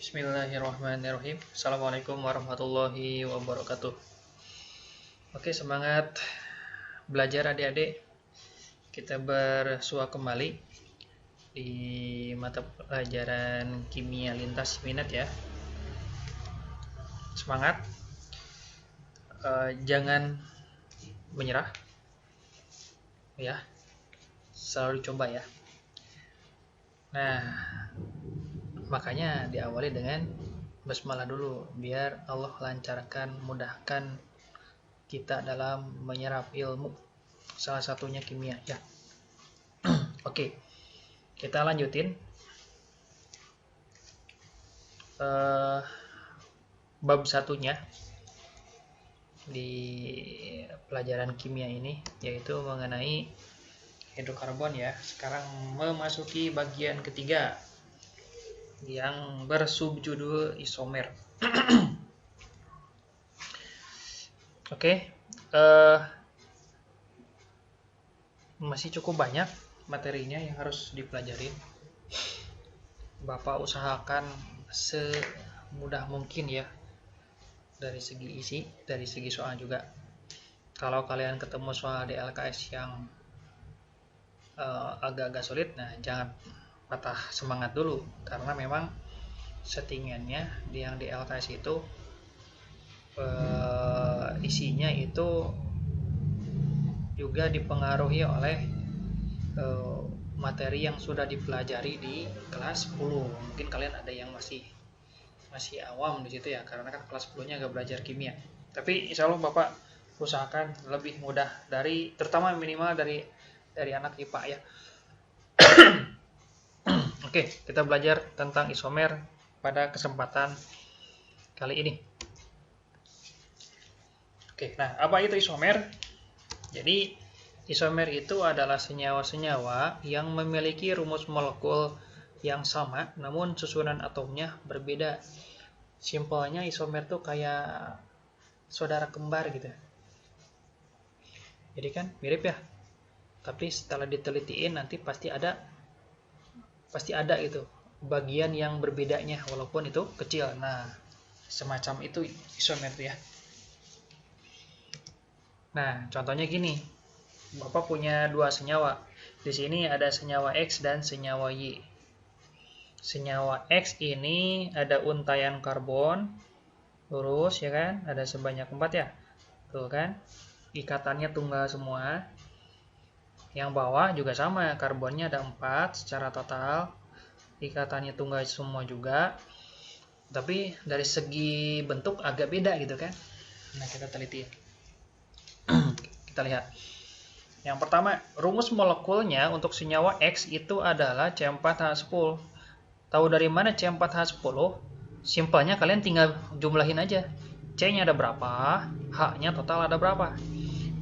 Bismillahirrahmanirrahim. Assalamualaikum warahmatullahi wabarakatuh. Oke, semangat belajar adik-adik. Kita bersua kembali di mata pelajaran kimia lintas minat ya. Semangat. Jangan menyerah. Ya. Selalu dicoba ya. Nah, makanya diawali dengan basmalah dulu biar Allah lancarkan, mudahkan kita dalam menyerap ilmu, salah satunya kimia ya. Oke, kita lanjutin bab satunya di pelajaran kimia ini, yaitu mengenai hidrokarbon ya. Sekarang memasuki bagian ketiga yang bersubjudul isomer. Oke, masih cukup banyak materinya yang harus dipelajarin. Bapak usahakan semudah mungkin ya, dari segi isi, dari segi soal juga. Kalau kalian ketemu soal di LKS yang agak-agak sulit, nah jangan patah semangat dulu, karena memang settingannya yang di LKS itu isinya itu juga dipengaruhi oleh materi yang sudah dipelajari di kelas 10. Mungkin kalian ada yang masih awam di situ ya, karena kan kelas 10-nya agak belajar kimia. Tapi insya Allah Bapak usahakan lebih mudah dari, terutama minimal dari anak IPA ya. Oke, kita belajar tentang isomer pada kesempatan kali ini. Oke, nah apa itu isomer? Jadi isomer itu adalah senyawa-senyawa yang memiliki rumus molekul yang sama, namun susunan atomnya berbeda. Simpelnya isomer tuh kayak saudara kembar gitu. Jadi kan mirip ya. Tapi setelah ditelitiin nanti pasti ada gitu bagian yang berbedanya walaupun itu kecil. Nah, semacam itu isomer ya. Nah, contohnya gini. Bapak punya dua senyawa. Di sini ada senyawa X dan senyawa Y. Senyawa X ini ada untaian karbon lurus ya kan? Ada sebanyak 4 ya. Tuh kan? Ikatannya tunggal semua. Yang bawah juga sama, karbonnya ada 4 secara total, ikatannya tunggal semua juga, tapi dari segi bentuk agak beda gitu kan. Nah, kita teliti. Kita lihat. Yang pertama, rumus molekulnya untuk senyawa X itu adalah C4H10. Tahu dari mana C4H10? Simpelnya kalian tinggal jumlahin aja. C-nya ada berapa, H-nya total ada berapa.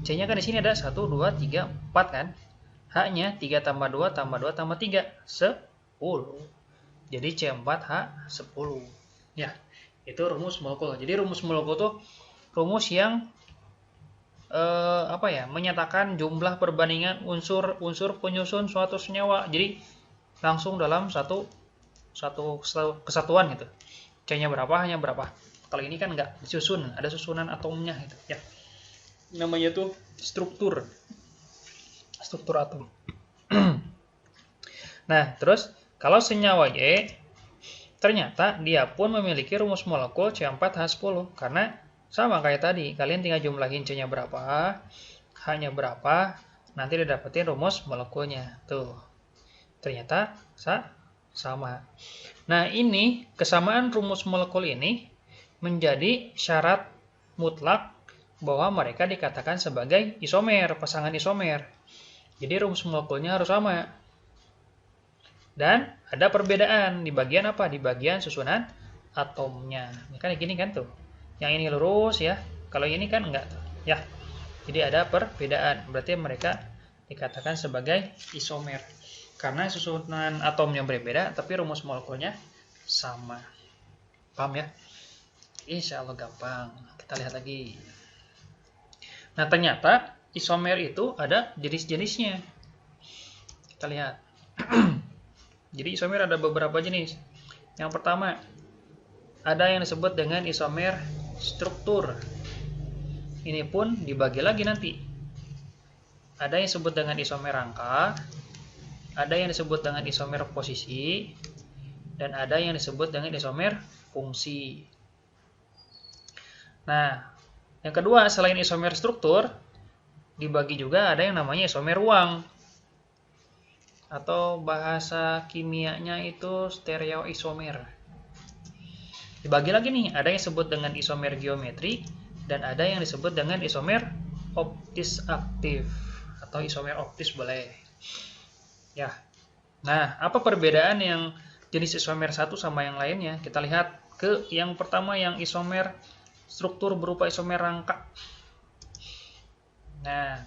C-nya kan di sini ada 1, 2, 3, 4 kan. H-nya 3 tambah 2 tambah 2 tambah 3, 10. Jadi C4H10. Ya, itu rumus molekul. Jadi rumus molekul itu rumus yang menyatakan jumlah perbandingan unsur penyusun suatu senyawa. Jadi langsung dalam satu kesatuan gitu. C-nya berapa, H-nya berapa. Kalau ini kan enggak disusun, ada susunan atomnya gitu ya. Namanya tuh struktur atom. Nah, terus kalau senyawa Y ternyata dia pun memiliki rumus molekul C4H10 karena sama kayak tadi, kalian tinggal jumlahin C-nya berapa, H-nya berapa, nanti didapetin rumus molekulnya. Tuh. Ternyata sama. Nah, ini kesamaan rumus molekul ini menjadi syarat mutlak bahwa mereka dikatakan sebagai isomer, pasangan isomer. Jadi rumus molekulnya harus sama. Dan ada perbedaan di bagian apa? Di bagian susunan atomnya. Kan gini kan tuh. Yang ini lurus ya. Kalau ini kan enggak tuh. Ya. Jadi ada perbedaan. Berarti mereka dikatakan sebagai isomer. Karena susunan atomnya berbeda, tapi rumus molekulnya sama. Paham ya? Insya Allah gampang. Kita lihat lagi. Nah, ternyata isomer itu ada jenis-jenisnya. Kita lihat. Jadi isomer ada beberapa jenis. Yang pertama, ada yang disebut dengan isomer struktur. Ini pun dibagi lagi nanti. Ada yang disebut dengan isomer rangka, ada yang disebut dengan isomer posisi, dan ada yang disebut dengan isomer fungsi. Nah, yang kedua selain isomer struktur, dibagi juga ada yang namanya isomer ruang. Atau bahasa kimianya itu stereoisomer. Dibagi lagi nih, ada yang disebut dengan isomer geometri, dan ada yang disebut dengan isomer optis aktif. Atau isomer optis boleh. Ya. Nah, apa perbedaan yang jenis isomer satu sama yang lainnya? Kita lihat ke yang pertama, yang isomer struktur berupa isomer rangka. Nah,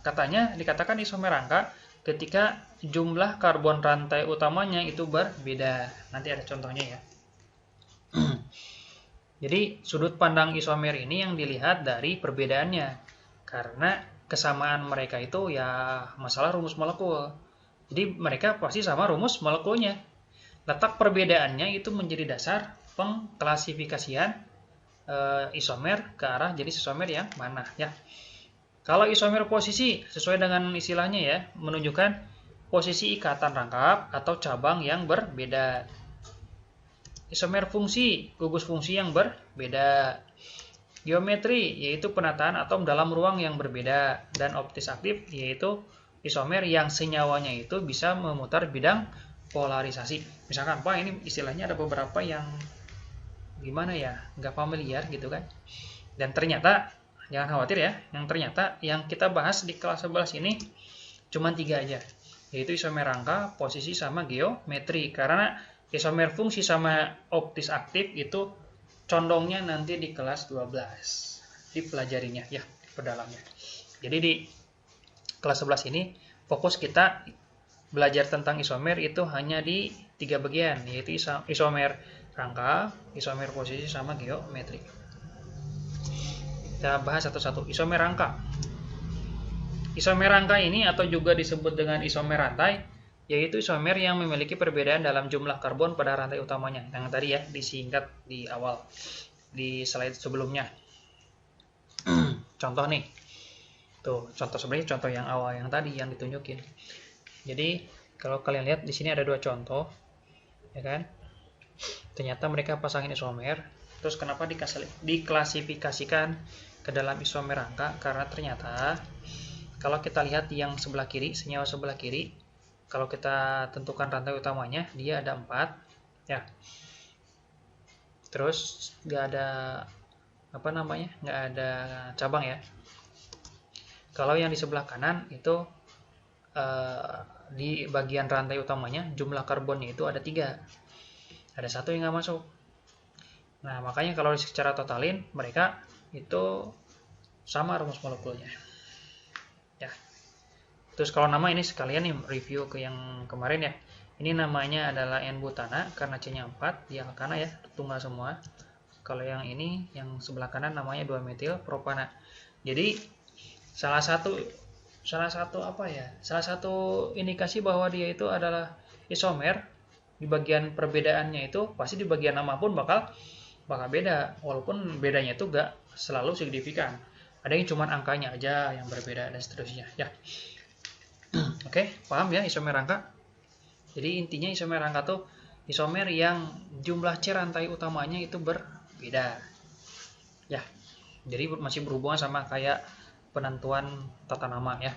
dikatakan isomer rangka ketika jumlah karbon rantai utamanya itu berbeda. Nanti ada contohnya ya. Jadi, sudut pandang isomer ini yang dilihat dari perbedaannya. Karena kesamaan mereka itu ya masalah rumus molekul. Jadi, mereka pasti sama rumus molekulnya. Letak perbedaannya itu menjadi dasar pengklasifikasian isomer ke arah jenis isomer yang mana ya. Kalau isomer posisi sesuai dengan istilahnya ya, menunjukkan posisi ikatan rangkap atau cabang yang berbeda. Isomer fungsi, gugus fungsi yang berbeda. Geometri yaitu penataan atom dalam ruang yang berbeda, dan optis aktif yaitu isomer yang senyawanya itu bisa memutar bidang polarisasi. Misalkan, Pak, ini istilahnya ada beberapa yang gimana ya, nggak familiar gitu kan. Dan ternyata, jangan khawatir ya, yang kita bahas di kelas 11 ini cuma 3 aja, yaitu isomer rangka, posisi, sama geometri. Karena isomer fungsi sama optis aktif itu condongnya nanti di kelas 12, dipelajarinya ya, perdalamnya. Jadi di kelas 11 ini fokus kita belajar tentang isomer itu hanya di 3 bagian, yaitu isomer rangka, isomer posisi, sama geometri. Kita bahas satu-satu. Isomer rangka. Isomer rangka ini atau juga disebut dengan isomer rantai, yaitu isomer yang memiliki perbedaan dalam jumlah karbon pada rantai utamanya. Yang tadi ya disingkat di awal di slide sebelumnya. Contoh nih. Tuh, sebenarnya contoh yang awal yang tadi yang ditunjukin. Jadi, kalau kalian lihat di sini ada 2 contoh. Ya kan? Ternyata mereka pasangin isomer. Terus kenapa diklasifikasikan ke dalam isomer rangka? Karena ternyata kalau kita lihat yang sebelah kiri, senyawa sebelah kiri, kalau kita tentukan rantai utamanya, dia ada 4 ya. Terus nggak ada nggak ada cabang ya. Kalau yang di sebelah kanan itu di bagian rantai utamanya jumlah karbonnya itu ada 3. Ada 1 yang nggak masuk. Nah, makanya kalau secara totalin mereka itu sama rumus molekulnya. Ya. Terus kalau nama ini sekalian nih review ke yang kemarin ya. Ini namanya adalah N-butana karena C-nya 4, di alkana ya, tunggal semua. Kalau yang ini yang sebelah kanan namanya 2-metil propana. Jadi salah satu indikasi bahwa dia itu adalah isomer di bagian perbedaannya itu pasti di bagian nama pun bakal beda, walaupun bedanya itu gak selalu signifikan. Ada yang cuma angkanya aja yang berbeda dan seterusnya ya. Oke, paham ya isomer rangka? Jadi intinya isomer rangka tuh isomer yang jumlah C rantai utamanya itu berbeda. Ya. Jadi masih berhubungan sama kayak penentuan tata nama ya.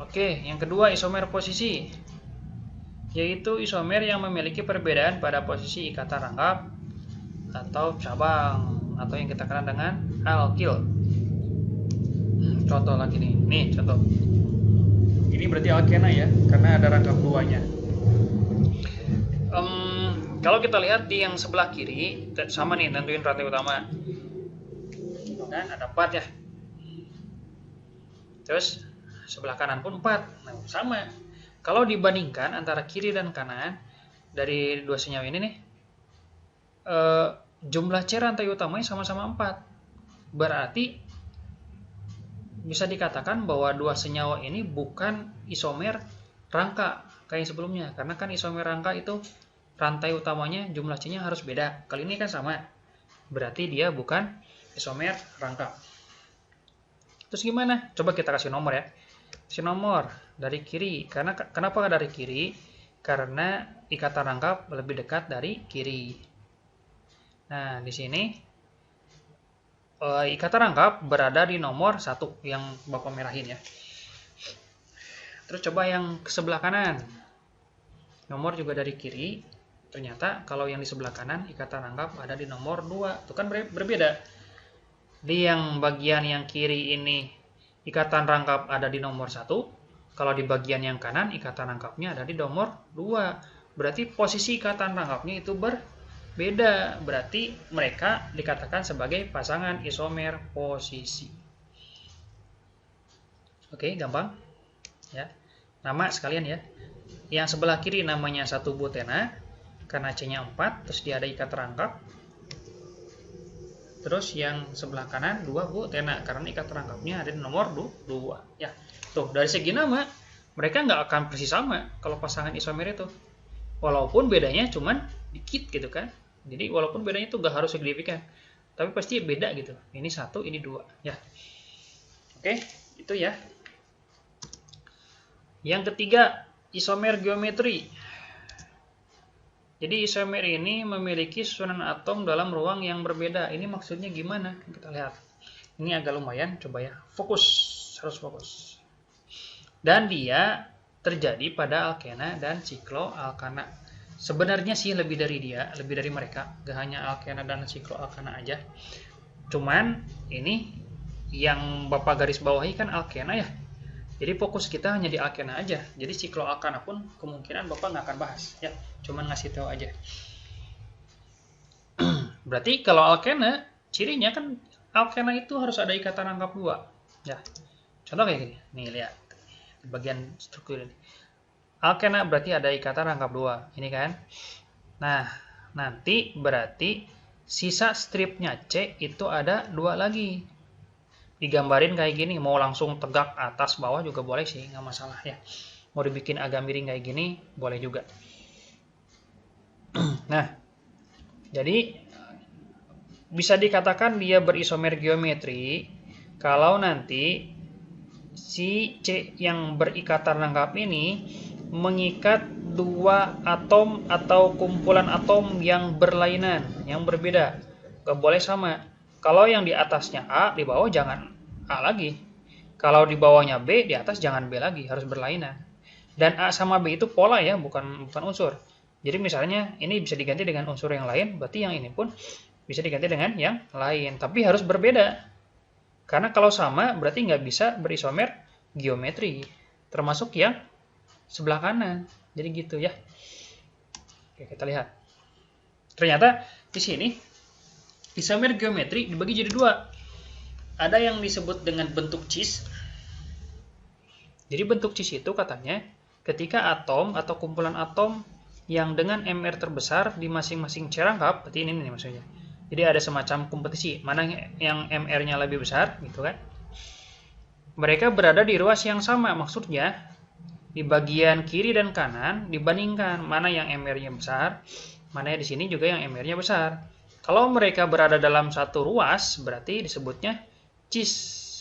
Oke, yang kedua isomer posisi, yaitu isomer yang memiliki perbedaan pada posisi ikatan rangkap atau cabang, atau yang kita kenal dengan alkil. Contoh lagi nih contoh. Ini berarti alkena ya, karena ada rangkap 2-nya. Kalau kita lihat di yang sebelah kiri, sama nih tentuin rantai utama. Dan ada 4 ya. Terus sebelah kanan pun 4. Nah, sama. Kalau dibandingkan antara kiri dan kanan dari 2 senyawa ini nih, jumlah C rantai utamanya sama-sama 4. Berarti bisa dikatakan bahwa 2 senyawa ini bukan isomer rangka kayak sebelumnya. Karena kan isomer rangka itu rantai utamanya jumlah C-nya harus beda. Kali ini kan sama. Berarti dia bukan isomer rangkap. Terus gimana? Coba kita kasih nomor ya. Kasih nomor dari kiri. Kenapa dari kiri? Karena ikatan rangkap lebih dekat dari kiri. Nah, di sini ikatan rangkap berada di nomor 1 yang Bapak merahin ya. Terus coba yang ke sebelah kanan. Nomor juga dari kiri. Ternyata kalau yang di sebelah kanan ikatan rangkap ada di nomor 2. Itu kan berbeda. Di yang bagian yang kiri ini ikatan rangkap ada di nomor 1. Kalau di bagian yang kanan ikatan rangkapnya ada di nomor 2. Berarti posisi ikatan rangkapnya itu berbeda. Berarti mereka dikatakan sebagai pasangan isomer posisi. Oke, gampang. Ya. Nama sekalian ya. Yang sebelah kiri namanya 1 butena karena C-nya 4, terus dia ada ikat rangkap. Terus yang sebelah kanan 2 butena karena ikat rangkapnya ada di nomor 2. Ya. Tuh, dari segi nama mereka nggak akan persis sama kalau pasangan isomer itu. Walaupun bedanya cuman dikit gitu kan. Jadi walaupun bedanya itu nggak harus signifikan, tapi pasti beda gitu. Ini 1, ini 2. Ya. Oke, itu ya. Yang ketiga, isomer geometri. Jadi isomer ini memiliki susunan atom dalam ruang yang berbeda. Ini maksudnya gimana? Kita lihat. Ini agak lumayan, coba ya. Fokus, harus fokus. Dan dia terjadi pada alkena dan sikloalkana. Sebenarnya sih lebih dari mereka. Gak hanya alkena dan sikloalkana aja. Cuman ini yang Bapak garis bawahi kan alkena ya. Jadi fokus kita hanya di alkena aja. Jadi sikloalkana pun kemungkinan Bapak nggak akan bahas. Ya, cuman ngasih tahu aja. Berarti kalau alkena, cirinya kan alkena itu harus ada ikatan rangkap 2. Ya, contoh kayak gini. Nih, lihat. Di bagian struktur ini. Alkena berarti ada ikatan rangkap 2. Ini kan. Nah, nanti berarti sisa stripnya C itu ada 2 lagi. Digambarin kayak gini, mau langsung tegak atas bawah juga boleh sih, nggak masalah ya. Mau dibikin agak miring kayak gini, boleh juga. Nah, jadi bisa dikatakan dia berisomer geometri kalau nanti si C yang berikatan rangkap ini mengikat 2 atom atau kumpulan atom yang berlainan, yang berbeda. Nggak boleh sama. Kalau yang di atasnya A, di bawah jangan A lagi. Kalau di bawahnya B, di atas jangan B lagi, harus berlainan. Dan A sama B itu pola ya, bukan unsur. Jadi misalnya ini bisa diganti dengan unsur yang lain, berarti yang ini pun bisa diganti dengan yang lain. Tapi harus berbeda. Karena kalau sama, berarti nggak bisa berisomer geometri. Termasuk yang sebelah kanan. Jadi gitu ya. Oke, kita lihat. Ternyata di sini isomer geometri dibagi jadi 2. Ada yang disebut dengan bentuk cis. Jadi bentuk cis itu katanya ketika atom atau kumpulan atom yang dengan MR terbesar di masing-masing C rangkap, berarti ini nih maksudnya. Jadi ada semacam kompetisi, mana yang MR-nya lebih besar gitu kan. Mereka berada di ruas yang sama, maksudnya di bagian kiri dan kanan dibandingkan mana yang MR-nya besar, mana di sini juga yang MR-nya besar. Kalau mereka berada dalam satu ruas, berarti disebutnya cis,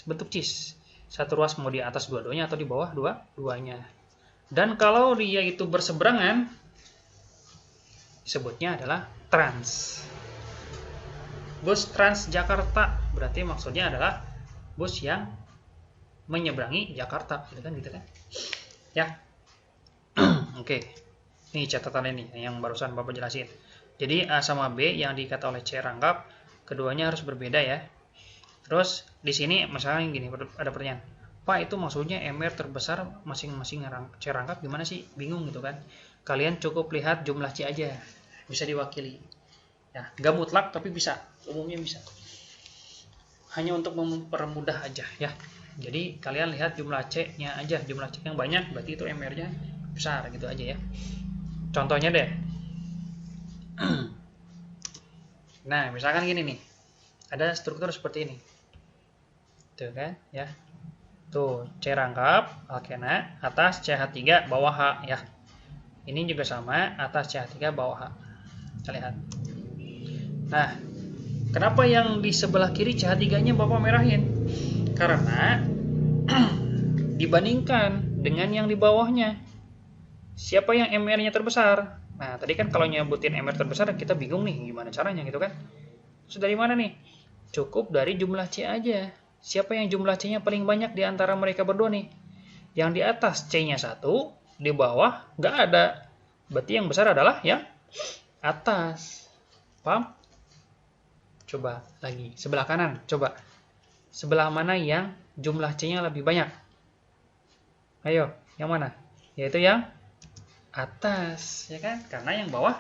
bentuk cis. Satu ruas mau di atas dua-duanya atau di bawah dua-duanya. Dan kalau dia itu berseberangan, disebutnya adalah trans. Bus Transjakarta, berarti maksudnya adalah bus yang menyeberangi Jakarta, gitu kan? Ya, oke. Ini catatan ini yang barusan Bapak jelasin. Jadi A sama B yang diikat oleh C rangkap, keduanya harus berbeda ya. Terus di sini misalnya gini, ada pertanyaan, Pak itu maksudnya MR terbesar masing-masing C rangkap gimana sih? Bingung gitu kan? Kalian cukup lihat jumlah C aja, bisa diwakili. Ya, nggak mutlak tapi bisa, umumnya bisa. Hanya untuk mempermudah aja ya. Jadi kalian lihat jumlah C-nya aja, jumlah C yang banyak berarti itu MR-nya besar gitu aja ya. Contohnya deh. Nah, misalkan gini nih. Ada struktur seperti ini. Tuh kan, ya. Tuh, C rangkap, alkena, atas CH3, bawah H ya. Ini juga sama, atas CH3, bawah H. Kita lihat. Nah, kenapa yang di sebelah kiri CH3-nya Bapak merahin? Karena dibandingkan dengan yang di bawahnya, siapa yang MR-nya terbesar? Nah, tadi kan kalau nyebutin MR terbesar, kita bingung nih, gimana caranya gitu kan? Terus dari mana nih? Cukup dari jumlah C aja. Siapa yang jumlah C-nya paling banyak di antara mereka berdua nih? Yang di atas C-nya 1, di bawah nggak ada. Berarti yang besar adalah yang atas. Paham? Coba lagi. Sebelah kanan. Coba. Sebelah mana yang jumlah C-nya lebih banyak? Ayo, yang mana? Yaitu yang atas. Ya kan? Karena yang bawah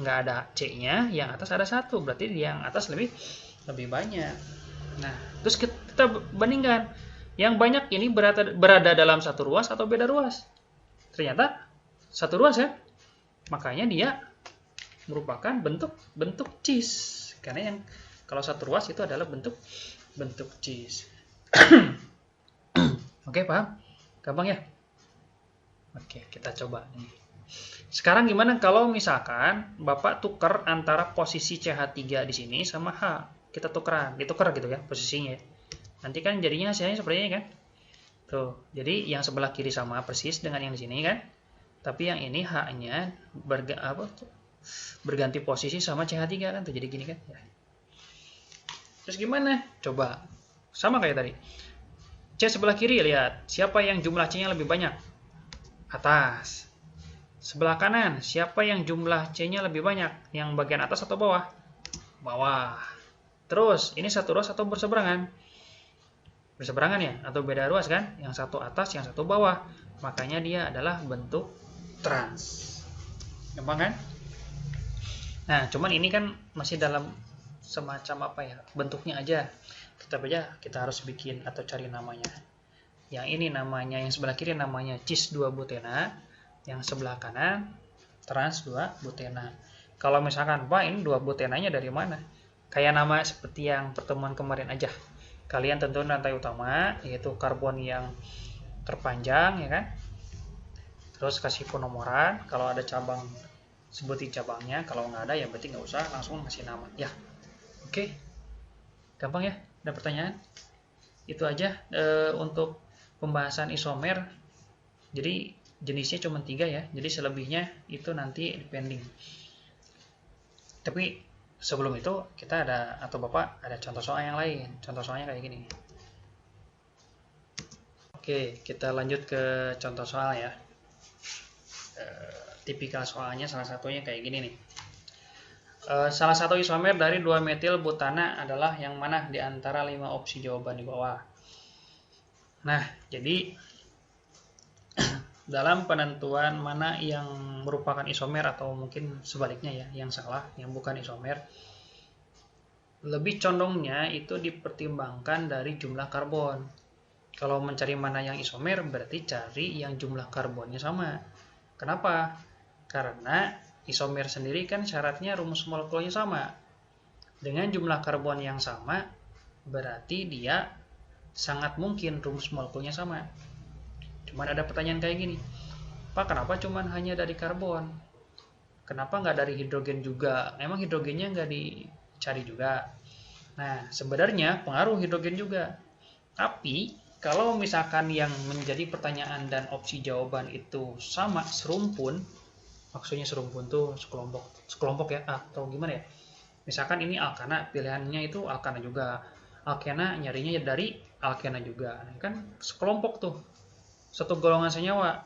nggak ada C-nya, yang atas ada 1. Berarti yang atas lebih banyak. Nah, terus kita bandingkan. Yang banyak ini berada dalam satu ruas atau beda ruas? Ternyata satu ruas ya. Makanya dia merupakan bentuk cheese. Karena yang kalau satu ruas itu adalah bentuk cheese. Oke, paham? Gampang ya? Oke, kita coba nih. Sekarang gimana kalau misalkan Bapak tukar antara posisi CH3 di sini sama H? Kita ditukar gitu ya posisinya. Nanti kan jadinya hasilnya seperti ini kan? Tuh, jadi yang sebelah kiri sama persis dengan yang di sini kan? Tapi yang ini H-nya berganti posisi sama CH3 kan? Tuh, jadi gini kan? Ya. Terus gimana? Coba. Sama kayak tadi. C sebelah kiri, lihat. Siapa yang jumlah C-nya lebih banyak? Atas. Sebelah kanan, siapa yang jumlah C-nya lebih banyak? Yang bagian atas atau bawah? Bawah. Terus, ini satu ruas atau berseberangan? Berseberangan ya? Atau beda ruas kan? Yang satu atas, yang satu bawah. Makanya dia adalah bentuk trans. Gampang kan? Nah, cuman ini kan masih dalam semacam apa ya? Bentuknya aja. Tetap aja kita harus bikin atau cari namanya. Yang ini namanya, yang sebelah kiri namanya cis 2 butena. Yang sebelah kanan trans 2 butena. Kalau misalkan, Pak, ini 2 butenanya dari mana? Kayak nama seperti yang pertemuan kemarin aja. Kalian tentuin rantai utama, yaitu karbon yang terpanjang, ya kan? Terus kasih penomoran, kalau ada cabang, sebutin cabangnya. Kalau nggak ada, ya berarti nggak usah, langsung kasih nama. Ya, oke. Gampang ya? Ada pertanyaan? Itu aja untuk pembahasan isomer. Jadi, jenisnya cuma 3 ya. Jadi, selebihnya itu nanti depending. Tapi, sebelum itu kita ada, atau Bapak ada contoh soal yang lain. Contoh soalnya kayak gini. Oke, kita lanjut ke contoh soal ya. Tipikal soalnya salah satunya kayak gini nih. Salah satu isomer dari 2 metil butana adalah yang mana di antara 5 opsi jawaban di bawah. Nah, jadi dalam penentuan mana yang merupakan isomer atau mungkin sebaliknya ya, yang salah, yang bukan isomer, lebih condongnya itu dipertimbangkan dari jumlah karbon. Kalau mencari mana yang isomer, berarti cari yang jumlah karbonnya sama. Kenapa? Karena isomer sendiri kan syaratnya rumus molekulnya sama. Dengan jumlah karbon yang sama, berarti dia sangat mungkin rumus molekulnya sama. Cuman ada pertanyaan kayak gini, Pak, kenapa cuman hanya dari karbon? Kenapa nggak dari hidrogen juga? Emang hidrogennya nggak dicari juga? Nah, sebenarnya pengaruh hidrogen juga. Tapi, kalau misalkan yang menjadi pertanyaan dan opsi jawaban itu sama, serumpun, maksudnya serumpun tuh sekelompok ya, atau gimana ya? Misalkan ini alkana, pilihannya itu alkana juga. Alkena nyarinya dari alkena juga. Nah, kan sekelompok tuh. Satu golongan senyawa.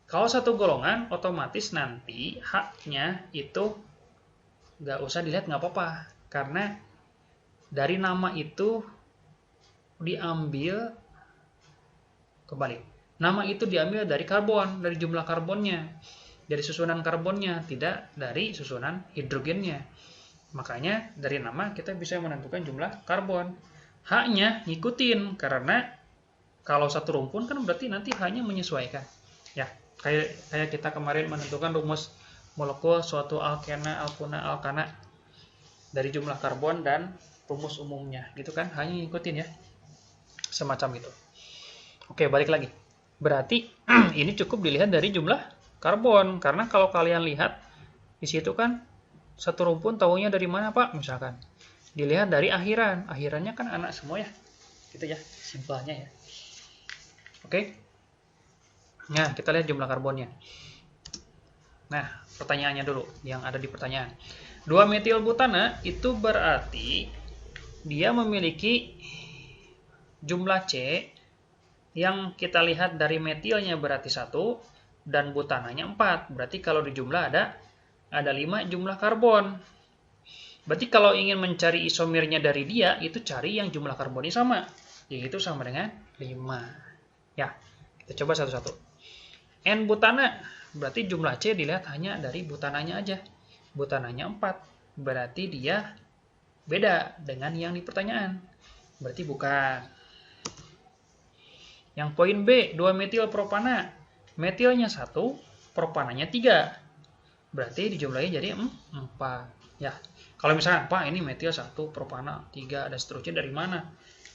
Kalau satu golongan, otomatis nanti H-nya itu nggak usah dilihat, nggak apa-apa. Karena dari nama itu diambil, kebalik. Nama itu diambil dari karbon, dari jumlah karbonnya. Dari susunan karbonnya, tidak dari susunan hidrogennya. Makanya dari nama kita bisa menentukan jumlah karbon. H-nya ngikutin, karena kalau satu rumpun kan berarti nanti hanya menyesuaikan. Ya, kayak kita kemarin menentukan rumus molekul suatu alkena, alkuna, alkana dari jumlah karbon dan rumus umumnya, gitu kan? Hanya ngikutin ya. Semacam itu. Oke, balik lagi. Berarti ini cukup dilihat dari jumlah karbon. Karena kalau kalian lihat di situ kan satu rumpun tahunya dari mana Pak? Misalkan dilihat dari akhiran. Akhirannya kan anak semua ya. Gitu ya, simpelnya ya. Oke. Nah, kita lihat jumlah karbonnya. Nah, pertanyaannya dulu yang ada di pertanyaan. 2-metil butana itu berarti dia memiliki jumlah C yang kita lihat dari metilnya berarti 1 dan butananya 4. Berarti kalau dijumlah ada 5 jumlah karbon. Berarti kalau ingin mencari isomernya dari dia, itu cari yang jumlah karbonnya sama. Yaitu sama dengan 5. Ya, kita coba satu-satu. N butana, berarti jumlah C dilihat hanya dari butananya aja. Butananya 4. Berarti dia beda dengan yang di pertanyaan. Berarti bukan. Yang poin B, 2-metil propana. Metilnya 1, propananya 3. Berarti dijumlahi jadi 4. Ya, kalau misalnya Pak ini metil 1, propana 3 dan seterusnya dari mana?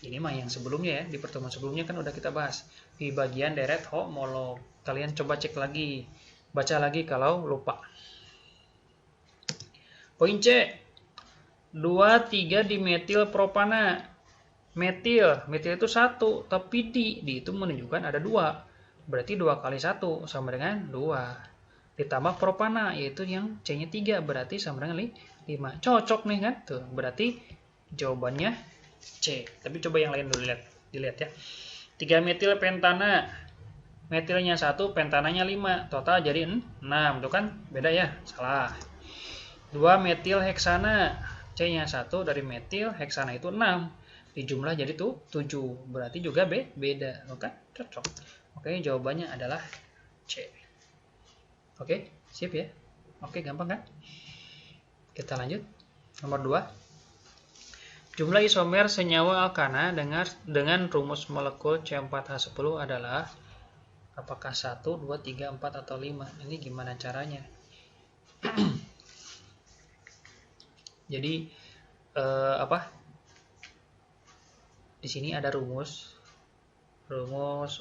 Ini mah yang sebelumnya ya, di pertemuan sebelumnya kan udah kita bahas di bagian deret homolog. Kalian coba cek lagi, baca lagi kalau lupa. Poin C, 2,3 dimetil propana. Metil itu 1, tapi di itu menunjukkan ada 2. Berarti 2 kali 1 sama dengan 2. Ditambah propana, yaitu yang C-nya 3, berarti sama dengan 5. Cocok nih kan? Tuh, berarti jawabannya C. Tapi coba yang lain dulu dilihat ya. 3-metil pentana. Metilnya 1, pentananya 5. Total jadi 6. Itu kan beda ya? Salah. 2-metil heksana. C-nya 1 dari metil, heksana itu 6. Dijumlah jadi tuh 7. Berarti juga beda. Oke, cocok. Oke, jawabannya adalah C. Oke, sip ya. Oke, gampang kan? Kita lanjut. Nomor 2. Jumlah isomer senyawa alkana dengan rumus molekul C4H10 adalah apakah 1, 2, 3, 4, atau 5? Ini gimana caranya? Jadi di sini ada rumus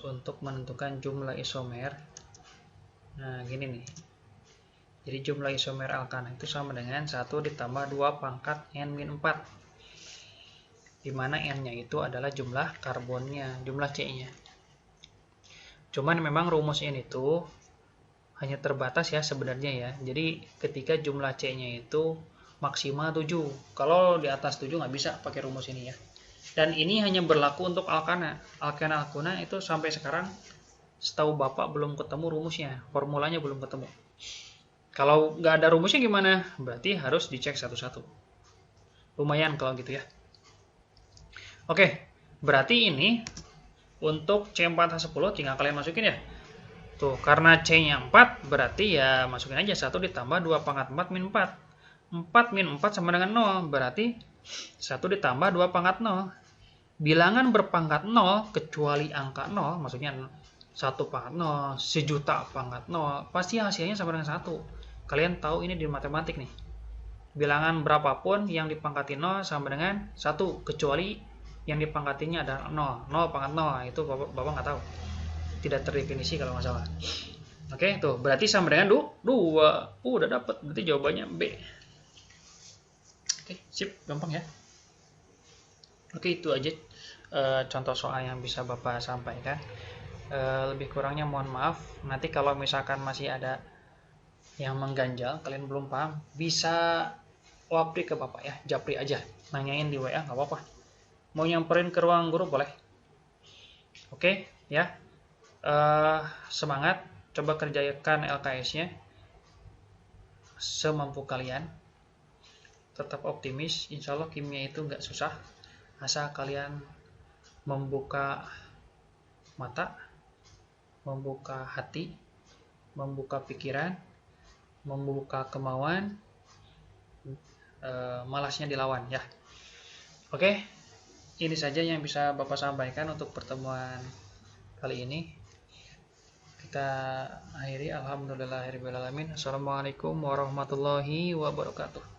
untuk menentukan jumlah isomer. Nah, gini nih. Jadi jumlah isomer alkana itu sama dengan 1 ditambah 2 pangkat N-4. Di mana N-nya itu adalah jumlah karbonnya, jumlah C-nya. Cuman memang rumus ini tuh hanya terbatas ya sebenarnya ya. Jadi ketika jumlah C-nya itu maksimal 7. Kalau di atas 7 nggak bisa pakai rumus ini ya. Dan ini hanya berlaku untuk alkana. Alkana itu sampai sekarang setahu Bapak belum ketemu rumusnya. Formulanya belum ketemu. Kalau nggak ada rumusnya gimana? Berarti harus dicek satu-satu. Lumayan kalau gitu ya. Oke, berarti ini untuk C4H10 tinggal kalian masukin ya. Tuh, karena C-nya 4, berarti ya masukin aja 1 ditambah 2 pangkat 4 min 4. 4 min 4 sama dengan 0, berarti 1 ditambah 2 pangkat 0. Bilangan berpangkat 0, kecuali angka 0, maksudnya 1 pangkat 0, sejuta pangkat 0, pasti hasilnya sama dengan 1. Kalian tahu ini di matematik nih. Bilangan berapapun yang dipangkati 0 sama dengan 1, kecuali yang dipangkatinya ada 0. 0 pangkat 0, itu Bapak nggak tahu. Tidak terdefinisi kalau nggak salah. Oke, tuh berarti sama dengan 2. Udah dapat, berarti jawabannya B. Oke, sip, gampang ya. Oke, itu aja contoh soal yang bisa Bapak sampaikan. Lebih kurangnya mohon maaf. Nanti kalau misalkan masih ada yang mengganjal, kalian belum paham, bisa wapri ke Bapak ya, japri aja, nanyain di WA nggak apa-apa. Mau nyamperin ke ruang guru boleh. Oke ya, semangat, coba kerjakan LKS-nya semampu kalian. Tetap optimis, insya Allah kimia itu nggak susah, asal kalian membuka mata, membuka hati, membuka pikiran, membuka kemauan, malasnya dilawan ya. Oke, ini saja yang bisa Bapak sampaikan untuk pertemuan kali ini. Kita akhiri, alhamdulillahirabbil alamin. Assalamualaikum warahmatullahi wabarakatuh.